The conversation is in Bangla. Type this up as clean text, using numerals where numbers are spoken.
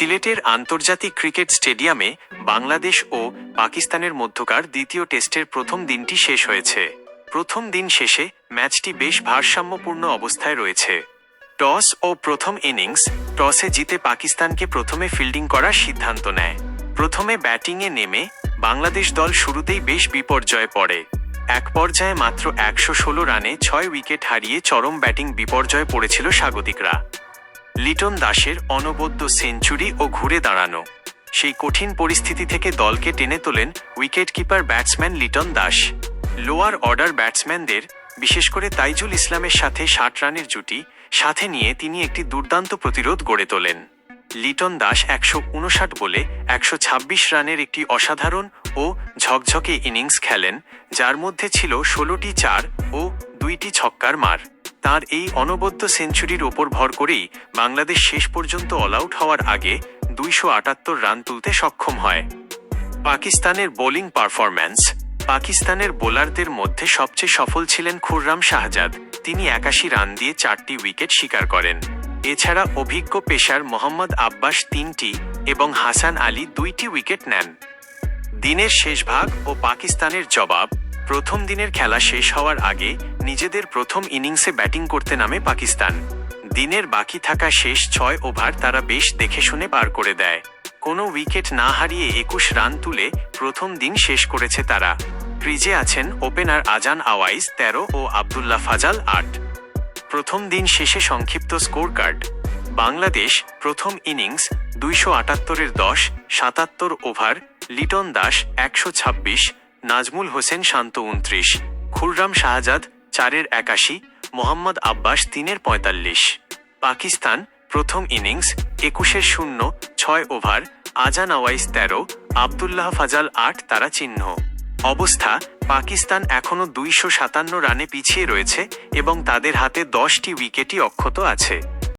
সিলেটের আন্তর্জাতিক ক্রিকেট স্টেডিয়ামে বাংলাদেশ ও পাকিস্তানের মধ্যকার দ্বিতীয় টেস্টের প্রথম দিনটি শেষ হয়েছে। প্রথম দিন শেষে ম্যাচটি বেশ ভারসাম্যপূর্ণ অবস্থায় রয়েছে। টস ও প্রথম ইনিংস টসে জিতে পাকিস্তানকে প্রথমে ফিল্ডিং করার সিদ্ধান্ত নেয়। প্রথমে ব্যাটিংয়ে নেমে বাংলাদেশ দল শুরুতেই বেশ বিপর্যয়ে পড়ে। এক পর্যায়ে মাত্র ১১৬ রানে ৬ উইকেট হারিয়ে চরম ব্যাটিং বিপর্যয়ে পড়েছিল স্বাগতিকরা। লিটন দাসের অনবদ্য সেঞ্চুরি ও ঘুরে দাঁড়ানো সেই কঠিন পরিস্থিতি থেকে দলকে টেনে তোলেন wicket keeper batsman Liton Das. Lower order ব্যাটসম্যানদের বিশেষ করে তাইজুল ইসলামের সাথে ৬০ রানের জুটি সাথে নিয়ে তিনি একটি দুর্দান্ত প্রতিরোধ গড়ে তোলেন। লিটন দাস ১৫৯ বলে ১২৬ রানের একটি অসাধারণ ও ঝকঝকে ইনিংস খেলেন, যার মধ্যে ছিল ১৬টি ৪ ও ২টি ছক্কার মার। তার এই অনবদ্য সেঞ্চুরির ওপর ভর করেই বাংলাদেশ শেষ পর্যন্ত অল আউট হওয়ার আগে ২৭৮ রান তুলতে সক্ষম হয়। পাকিস্তানের বোলিং পারফরম্যান্স। পাকিস্তানের বোলারদের মধ্যে সবচেয়ে সফল ছিলেন খুররাম শাহজাদ। তিনি ৮১ রান দিয়ে ৪টি উইকেট শিকার করেন। এছাড়া অভিজ্ঞ পেসার মোহাম্মদ আব্বাস ৩টি এবং হাসান আলী ২টি উইকেট নেন। দিনের শেষ ভাগ ও পাকিস্তানের জবাব। প্রথম দিনের খেলা শেষ হওয়ার আগে নিজেদের প্রথম ইনিংসে ব্যাটিং করতে নামে পাকিস্তান। দিনের বাকি থাকা শেষ ৬ ওভার তারা বেশ দেখে শুনে পার করে দেয়। কোনো উইকেট না হারিয়ে ২১ রান তুলে প্রথম দিন শেষ করেছে তারা। ক্রিজে আছেন ওপেনার আজান আওয়াইজ ১৩ ও আবদুল্লাহ ফাজাল ৮। প্রথম দিন শেষে সংক্ষিপ্ত স্কোর কার্ড। বাংলাদেশ প্রথম ইনিংস ২৭৮-এর ১০, ৭৭ ওভার। লিটন দাস ১২৬, নাজমুল হোসেন শান্ত ২৯, খুররাম শাহজাদ ৪-এর ৮১, মোহাম্মদ আব্বাস ৩-এর ৪৫। পাকিস্তান প্রথম ইনিংস ২১-এর ০, ৬ ওভার। আজান আওয়াইজ ১৩, আবদুল্লাহ ফাজাল ৮ তারা চিহ্ন। অবস্থা: পাকিস্তান এখনও ২৫৭ রানে পিছিয়ে রয়েছে এবং তাদের হাতে ১০টি উইকেটই অক্ষত আছে।